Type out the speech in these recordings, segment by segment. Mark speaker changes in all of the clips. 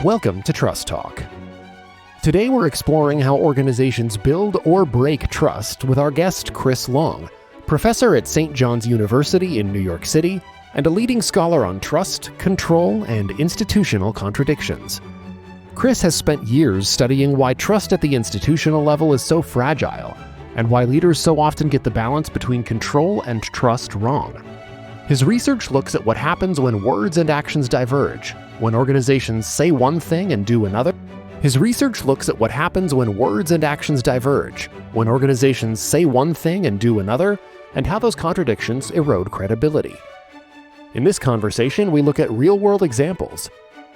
Speaker 1: Welcome to TrustTalk. Today we're exploring how organizations build or break trust with our guest Chris Long, professor at St. John's University in New York City and a leading scholar on trust, control, and institutional contradictions. Chris has spent years studying why trust at the institutional level is so fragile and why leaders so often get the balance between control and trust wrong. His research looks at what happens when words and actions diverge, when organizations say one thing and do another. His research looks at what happens when words and actions diverge, when organizations say one thing and do another, and how those contradictions erode credibility. In this conversation, we look at real-world examples.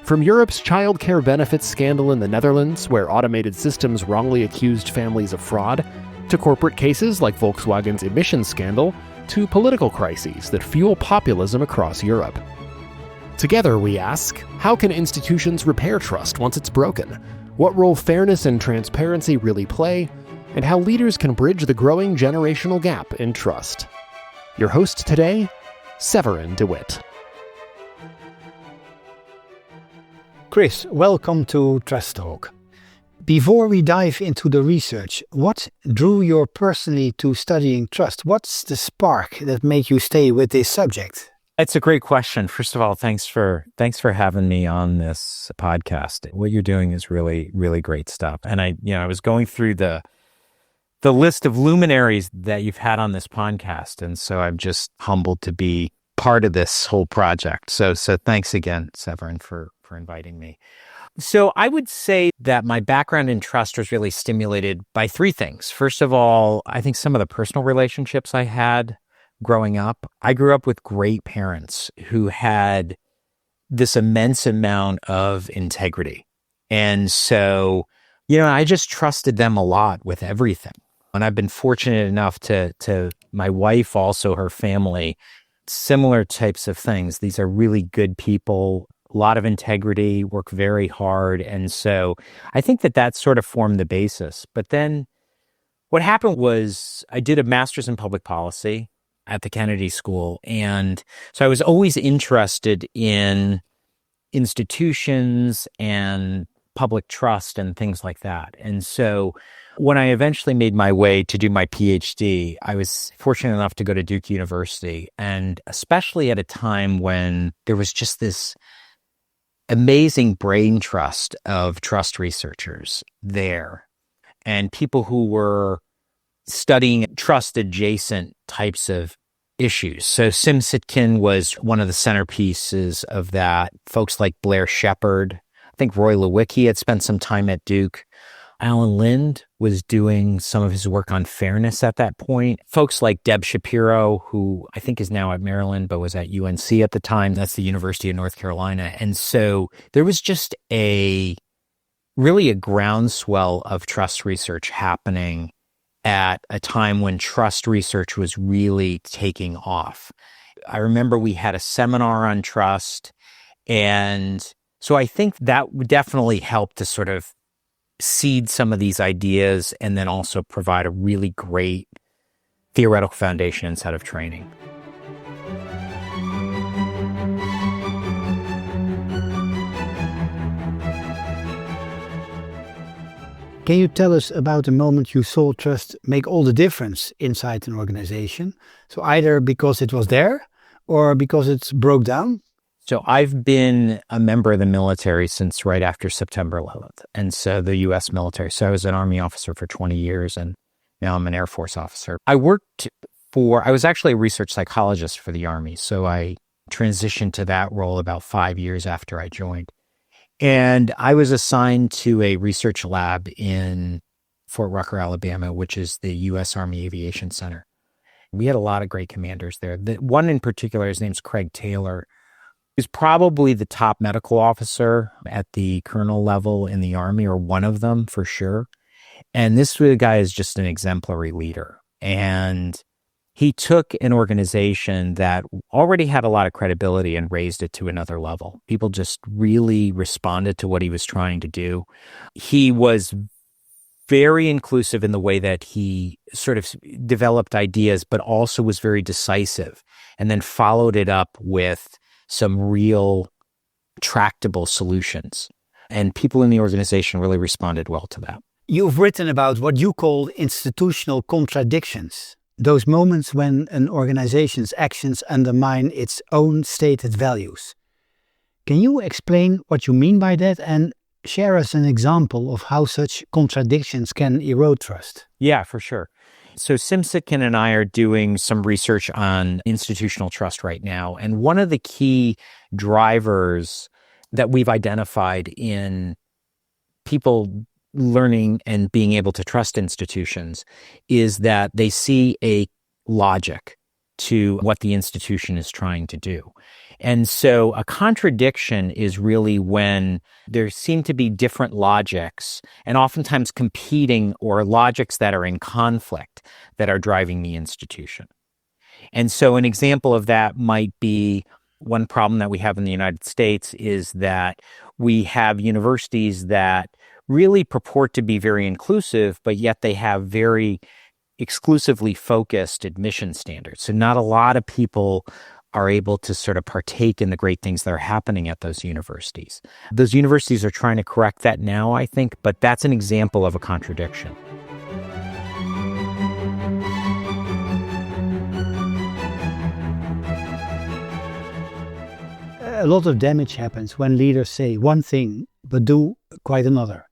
Speaker 1: From Europe's child care benefits scandal in the Netherlands, where automated systems wrongly accused families of fraud, to corporate cases like Volkswagen's emissions scandal, to political crises that fuel populism across Europe. Together, we ask, how can institutions repair trust once it's broken? What role fairness and transparency really play? And how leaders can bridge the growing generational gap in trust. Your host today, Severin DeWitt.
Speaker 2: Chris, welcome to TrustTalk. Before we dive into the research, what drew you personally to studying trust? What's the spark that made you stay with this subject?
Speaker 3: It's a great question. First of all, thanks for having me on this podcast. What you're doing is really, really great stuff. And I was going through the list of luminaries that you've had on this podcast, and so I'm just humbled to be part of this whole project. So thanks again, Severin, for inviting me. So I would say that my background in trust was really stimulated by three things. First of all, I think some of the personal relationships I had growing up. I grew up with great parents who had this immense amount of integrity. And so, I just trusted them a lot with everything. And I've been fortunate enough to my wife, also her family, similar types of things. These are really good people, a lot of integrity, work very hard. And so I think that sort of formed the basis. But then what happened was I did a master's in public policy at the Kennedy School. And so I was always interested in institutions and public trust and things like that. And so when I eventually made my way to do my PhD, I was fortunate enough to go to Duke University, and especially at a time when there was just this amazing brain trust of trust researchers there and people who were studying trust-adjacent types of issues. So Sim-Sitkin was one of the centerpieces of that. Folks like Blair Shepard, I think Roy Lewicki had spent some time at Duke. Alan Lind was doing some of his work on fairness at that point. Folks like Deb Shapiro, who I think is now at Maryland, but was at UNC at the time. That's the University of North Carolina. And so there was just really a groundswell of trust research happening at a time when trust research was really taking off. I remember we had a seminar on trust. And so I think that definitely helped to sort of seed some of these ideas and then also provide a really great theoretical foundation and set of training.
Speaker 2: Can you tell us about the moment you saw trust make all the difference inside an organization? So either because it was there or because it broke down?
Speaker 3: So I've been a member of the military since right after September 11th. And so the U.S. military. So I was an Army officer for 20 years and now I'm an Air Force officer. I was actually a research psychologist for the Army. So I transitioned to that role about 5 years after I joined. And I was assigned to a research lab in Fort Rucker, Alabama, which is the U.S. Army Aviation Center. We had a lot of great commanders there. The one in particular, his name's Craig Taylor. He's probably the top medical officer at the colonel level in the Army, or one of them for sure. And this guy is just an exemplary leader. And he took an organization that already had a lot of credibility and raised it to another level. People just really responded to what he was trying to do. He was very inclusive in the way that he sort of developed ideas, but also was very decisive and then followed it up with some real tractable solutions. And people in the organization really responded well to that.
Speaker 2: You've written about what you call institutional contradictions, those moments when an organization's actions undermine its own stated values. Can you explain what you mean by that and share us an example of how such contradictions can erode trust?
Speaker 3: Yeah, for sure. So Simsitkin and I are doing some research on institutional trust right now. And one of the key drivers that we've identified in people learning and being able to trust institutions is that they see a logic to what the institution is trying to do. And so a contradiction is really when there seem to be different logics and oftentimes competing or logics that are in conflict that are driving the institution. And so an example of that might be one problem that we have in the United States is that we have universities that really purport to be very inclusive, but yet they have very exclusively focused admission standards. So not a lot of people are able to sort of partake in the great things that are happening at those universities. Those universities are trying to correct that now, I think, but that's an example of a contradiction.
Speaker 2: A lot of damage happens when leaders say one thing but do quite another.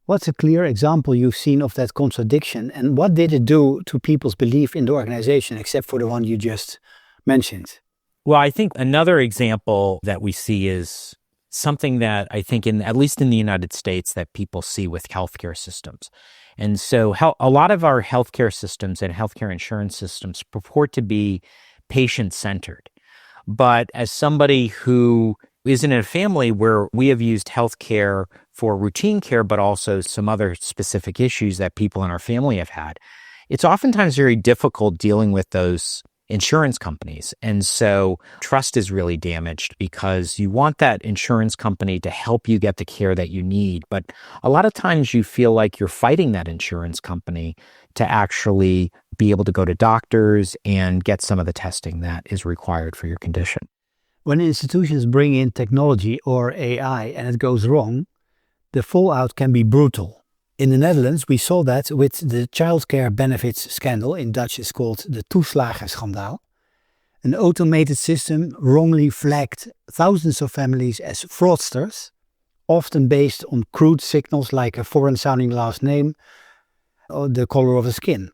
Speaker 2: What's a clear example you've seen of that contradiction, and what did it do to people's belief in the organization, except for the one you just mentioned?
Speaker 3: Well, I think another example that we see is something that I think at least in the United States, that people see with healthcare systems. And so a lot of our healthcare systems and healthcare insurance systems purport to be patient-centered. But as somebody who is in a family where we have used healthcare for routine care, but also some other specific issues that people in our family have had, it's oftentimes very difficult dealing with those insurance companies. And so trust is really damaged because you want that insurance company to help you get the care that you need. But a lot of times you feel like you're fighting that insurance company to actually be able to go to doctors and get some of the testing that is required for your condition.
Speaker 2: When institutions bring in technology or AI and it goes wrong, the fallout can be brutal. In the Netherlands, we saw that with the childcare benefits scandal. In Dutch, it's called the Toeslagenschandaal. An automated system wrongly flagged thousands of families as fraudsters, often based on crude signals like a foreign-sounding last name or the color of the skin.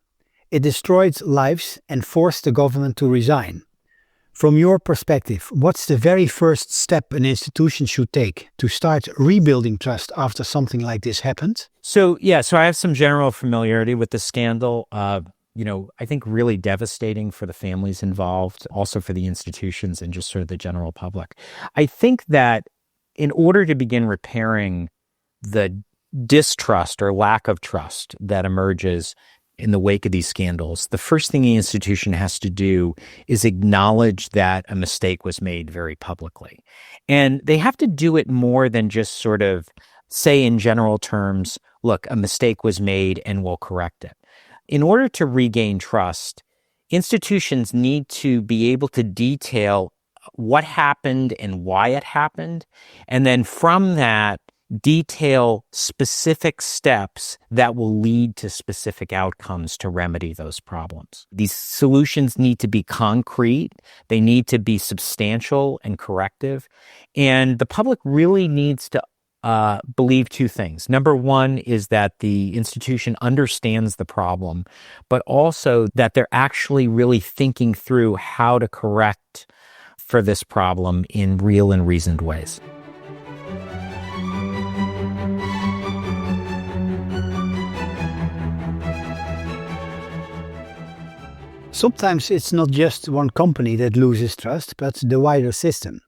Speaker 2: It destroyed lives and forced the government to resign. From your perspective, what's the very first step an institution should take to start rebuilding trust after something like this happened?
Speaker 3: So I have some general familiarity with the scandal. I think really devastating for the families involved, also for the institutions and just sort of the general public. I think that in order to begin repairing the distrust or lack of trust that emerges in the wake of these scandals, the first thing the institution has to do is acknowledge that a mistake was made very publicly. And they have to do it more than just sort of say in general terms, look, a mistake was made and we'll correct it. In order to regain trust, institutions need to be able to detail what happened and why it happened. And then from that, detail specific steps that will lead to specific outcomes to remedy those problems. These solutions need to be concrete. They need to be substantial and corrective. And the public really needs to believe two things. Number one is that the institution understands the problem, but also that they're actually really thinking through how to correct for this problem in real and reasoned ways.
Speaker 2: Sometimes it's not just one company that loses trust, but the wider system.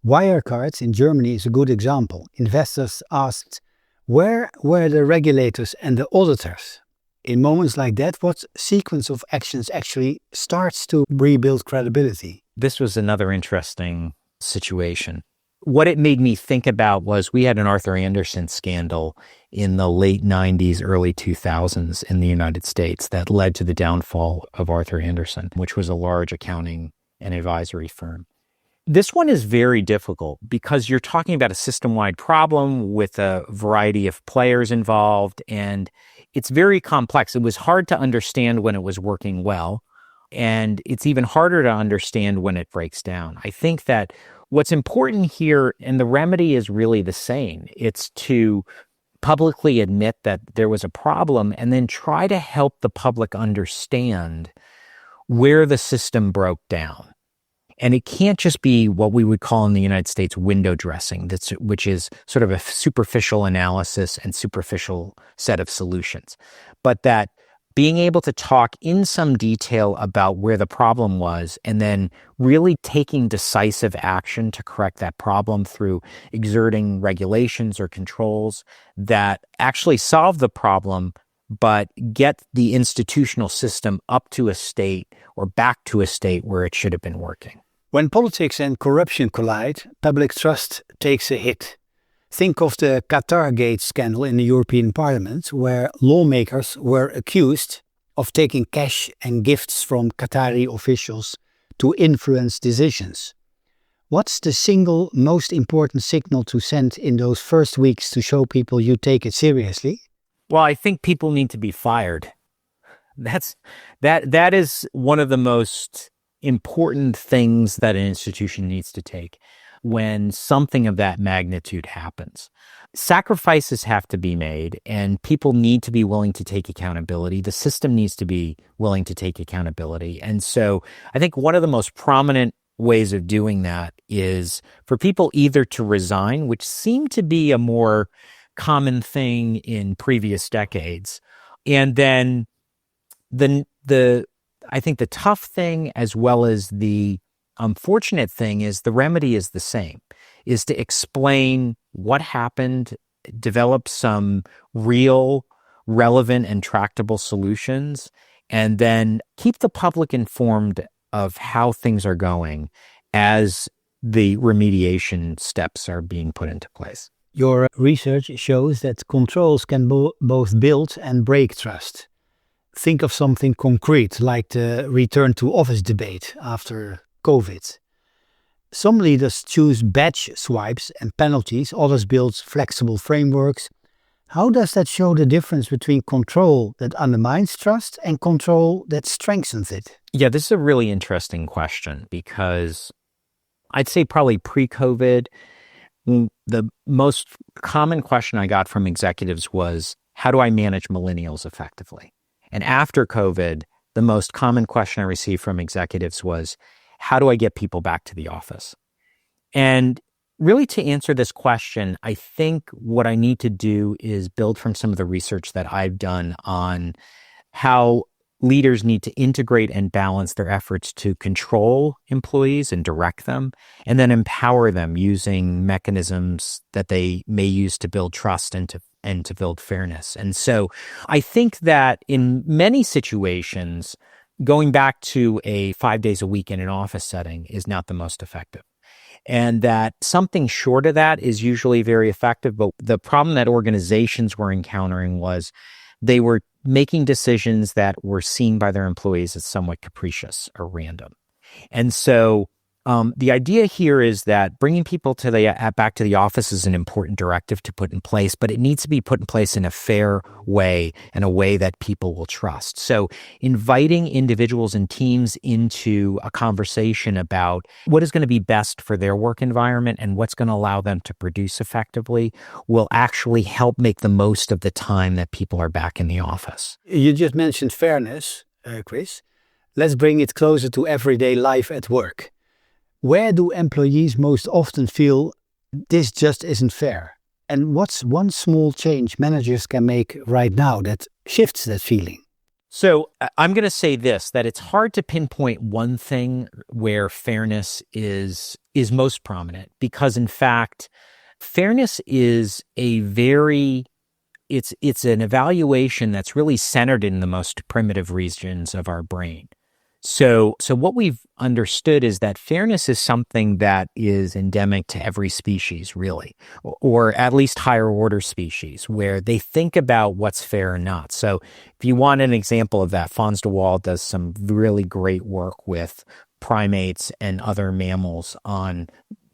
Speaker 2: Wirecard in Germany is a good example. Investors asked, where were the regulators and the auditors? In moments like that, what sequence of actions actually starts to rebuild credibility?
Speaker 3: This was another interesting situation. What it made me think about was we had an Arthur Andersen scandal in the late 90s, early 2000s in the United States that led to the downfall of Arthur Andersen, which was a large accounting and advisory firm. This one is very difficult because you're talking about a system-wide problem with a variety of players involved, and it's very complex. It was hard to understand when it was working well, and it's even harder to understand when it breaks down. I think that what's important here, and the remedy is really the same, it's to publicly admit that there was a problem and then try to help the public understand where the system broke down. And it can't just be what we would call in the United States window dressing, which is sort of a superficial analysis and superficial set of solutions. But that being able to talk in some detail about where the problem was and then really taking decisive action to correct that problem through exerting regulations or controls that actually solve the problem, but get the institutional system up to a state or back to a state where it should have been working.
Speaker 2: When politics and corruption collide, public trust takes a hit. Think of the Qatargate scandal in the European Parliament, where lawmakers were accused of taking cash and gifts from Qatari officials to influence decisions. What's the single most important signal to send in those first weeks to show people you take it seriously?
Speaker 3: Well, I think people need to be fired. That is one of the most important things that an institution needs to take when something of that magnitude happens. Sacrifices have to be made, and people need to be willing to take accountability. The system needs to be willing to take accountability. And so I think one of the most prominent ways of doing that is for people either to resign, which seemed to be a more common thing in previous decades, and then I think the tough thing as well as the unfortunate thing is the remedy is the same, is to explain what happened, develop some real, relevant, and tractable solutions, and then keep the public informed of how things are going as the remediation steps are being put into place.
Speaker 2: Your research shows that controls can both build and break trust. Think of something concrete like the return to office debate after COVID. Some leaders choose badge swipes and penalties, others build flexible frameworks. How does that show the difference between control that undermines trust and control that strengthens it?
Speaker 3: Yeah, this is a really interesting question because I'd say probably pre-COVID, the most common question I got from executives was, how do I manage millennials effectively? And after COVID, the most common question I received from executives was, how do I get people back to the office? And really to answer this question, I think what I need to do is build from some of the research that I've done on how leaders need to integrate and balance their efforts to control employees and direct them, and then empower them using mechanisms that they may use to build trust and to build fairness. And so I think that in many situations, going back to a 5 days a week in an office setting is not the most effective. And that something short of that is usually very effective. But the problem that organizations were encountering was they were making decisions that were seen by their employees as somewhat capricious or random. And so the idea here is that bringing people back to the office is an important directive to put in place, but it needs to be put in place in a fair way and a way that people will trust. So inviting individuals and teams into a conversation about what is going to be best for their work environment and what's going to allow them to produce effectively will actually help make the most of the time that people are back in the office.
Speaker 2: You just mentioned fairness, Chris. Let's bring it closer to everyday life at work. Where do employees most often feel this just isn't fair? And what's one small change managers can make right now that shifts that feeling?
Speaker 3: So I'm going to say this, that it's hard to pinpoint one thing where fairness is most prominent, because in fact, fairness is it's an evaluation that's really centered in the most primitive regions of our brain. So what we've understood is that fairness is something that is endemic to every species, really, or at least higher order species, where they think about what's fair or not. So if you want an example of that, Fons de Waal does some really great work with primates and other mammals on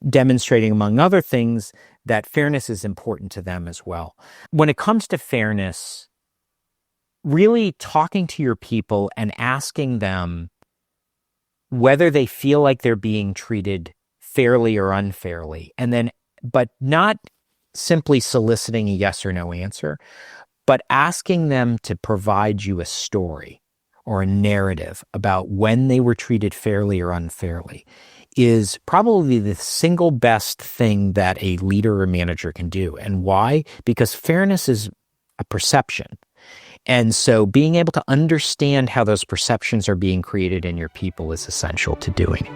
Speaker 3: demonstrating, among other things, that fairness is important to them as well. When it comes to fairness, really talking to your people and asking them whether they feel like they're being treated fairly or unfairly, and then, but not simply soliciting a yes or no answer, but asking them to provide you a story or a narrative about when they were treated fairly or unfairly is probably the single best thing that a leader or manager can do. And why? Because fairness is a perception. And so being able to understand how those perceptions are being created in your people is essential to doing it.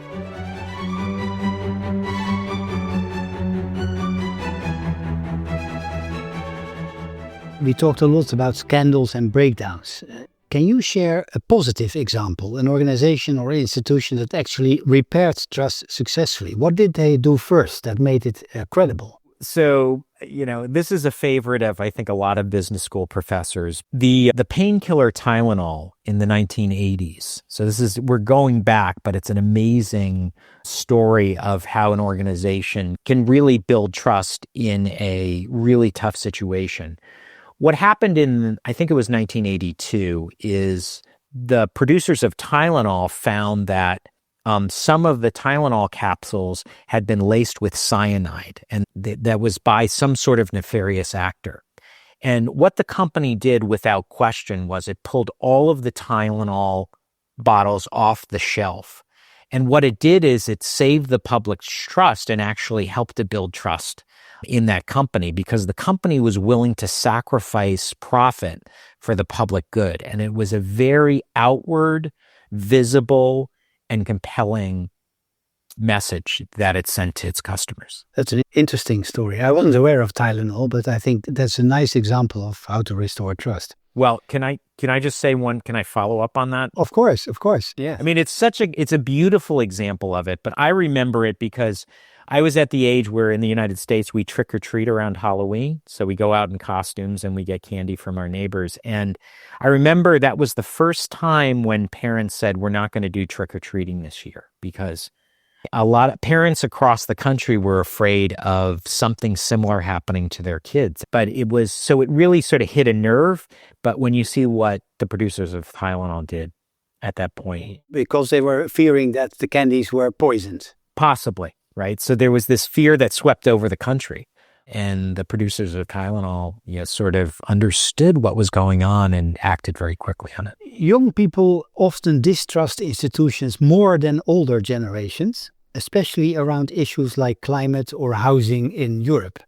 Speaker 2: We talked a lot about scandals and breakdowns. Can you share a positive example, an organization or institution that actually repaired trust successfully? What did they do first that made it credible?
Speaker 3: So, this is a favorite of, I think, a lot of business school professors. The painkiller Tylenol in the 1980s. So we're going back, but it's an amazing story of how an organization can really build trust in a really tough situation. What happened in, I think it was 1982, is the producers of Tylenol found that some of the Tylenol capsules had been laced with cyanide, and that was by some sort of nefarious actor. And what the company did without question was it pulled all of the Tylenol bottles off the shelf. And what it did is it saved the public's trust and actually helped to build trust in that company, because the company was willing to sacrifice profit for the public good. And it was a very outward, visible, and compelling message that it sent to its customers.
Speaker 2: That's an interesting story. I wasn't aware of Tylenol, but I think that's a nice example of how to restore trust.
Speaker 3: Well, can I just say one? Can I follow up on that?
Speaker 2: Of course. Yeah.
Speaker 3: I mean, it's a beautiful example of it, but I remember it because I was at the age where in the United States, we trick or treat around Halloween. So we go out in costumes and we get candy from our neighbors. And I remember that was the first time when parents said, we're not going to do trick or treating this year, because a lot of parents across the country were afraid of something similar happening to their kids. But it really sort of hit a nerve. But when you see what the producers of Tylenol did at that point.
Speaker 2: Because they were fearing that the candies were poisoned.
Speaker 3: Possibly. Right. So there was this fear that swept over the country, and the producers of Tylenol sort of understood what was going on and acted very quickly on it.
Speaker 2: Young people often distrust institutions more than older generations, especially around issues like climate or housing in Europe.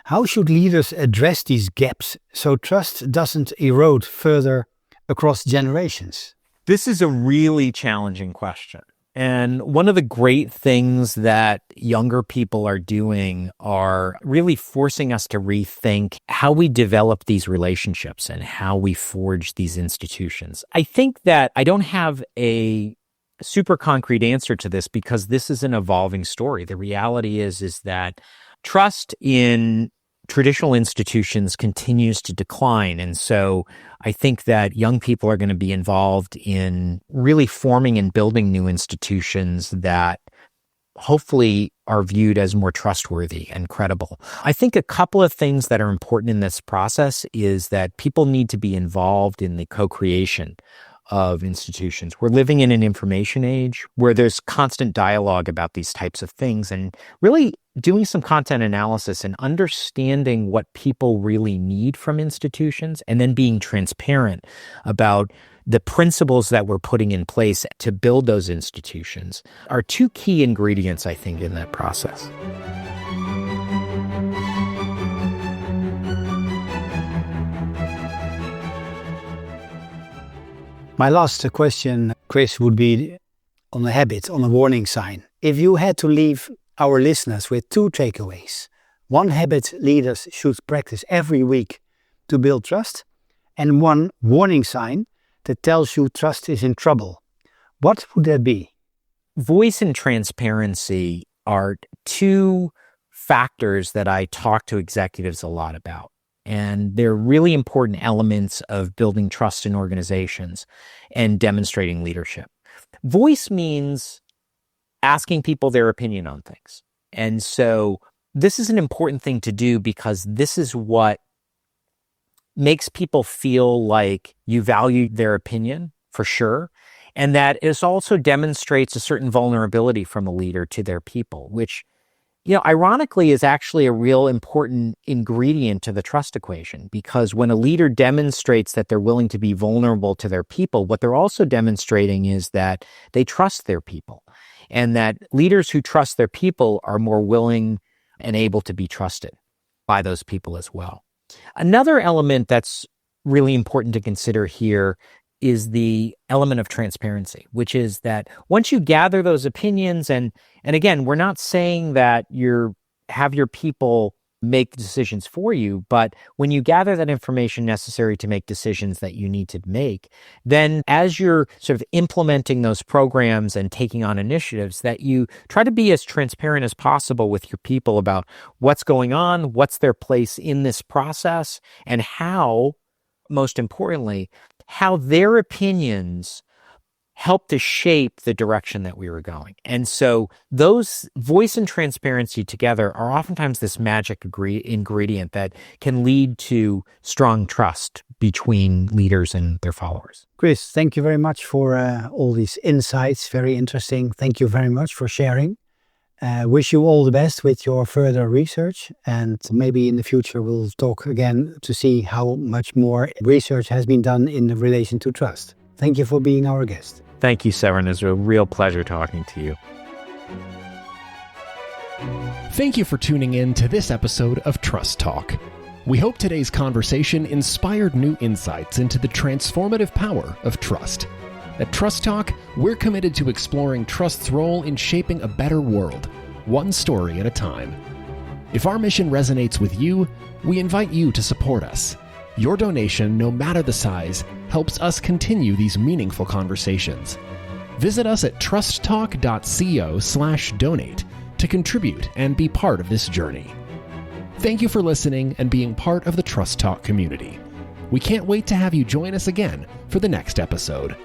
Speaker 2: How should leaders address these gaps so trust doesn't erode further across generations?
Speaker 3: This is a really challenging question. And one of the great things that younger people are doing are really forcing us to rethink how we develop these relationships and how we forge these institutions. I think that I don't have a super concrete answer to this, because this is an evolving story. The reality is that trust in traditional institutions continues to decline. And so I think that young people are going to be involved in really forming and building new institutions that hopefully are viewed as more trustworthy and credible. I think a couple of things that are important in this process is that people need to be involved in the co-creation of institutions. We're living in an information age where there's constant dialogue about these types of things, and really doing some content analysis and understanding what people really need from institutions, and then being transparent about the principles that we're putting in place to build those institutions are two key ingredients, I think, in that process.
Speaker 2: My last question, Chris, would be on a habit, on a warning sign. If you had to leave our listeners with two takeaways, one habit leaders should practice every week to build trust, and one warning sign that tells you trust is in trouble, what would that be?
Speaker 3: Voice and transparency are two factors that I talk to executives a lot about. And they're really important elements of building trust in organizations and demonstrating leadership. Voice means asking people their opinion on things. And so this is an important thing to do because this is what makes people feel like you value their opinion for sure. And that it also demonstrates a certain vulnerability from a leader to their people, which, ironically is actually a real important ingredient to the trust equation, because when a leader demonstrates that they're willing to be vulnerable to their people, what they're also demonstrating is that they trust their people, and that leaders who trust their people are more willing and able to be trusted by those people as well. Another element that's really important to consider here is the element of transparency, which is that once you gather those opinions, and again, we're not saying that have your people make decisions for you, but when you gather that information necessary to make decisions that you need to make, then as you're sort of implementing those programs and taking on initiatives, that you try to be as transparent as possible with your people about what's going on, what's their place in this process, and how, most importantly, how their opinions help to shape the direction that we were going. And so those voice and transparency together are oftentimes this magic ingredient that can lead to strong trust between leaders and their followers.
Speaker 2: Chris, thank you very much for all these insights. Very interesting. Thank you very much for sharing. Wish you all the best with your further research, and maybe in the future we'll talk again to see how much more research has been done in relation to trust. Thank you for being our guest.
Speaker 3: Thank you, Severin. It's a real pleasure talking to you.
Speaker 1: Thank you for tuning in to this episode of Trust Talk. We hope today's conversation inspired new insights into the transformative power of trust. At Trust Talk, we're committed to exploring trust's role in shaping a better world, one story at a time. If our mission resonates with you, we invite you to support us. Your donation, no matter the size, helps us continue these meaningful conversations. Visit us at trusttalk.co/donate to contribute and be part of this journey. Thank you for listening and being part of the Trust Talk community. We can't wait to have you join us again for the next episode.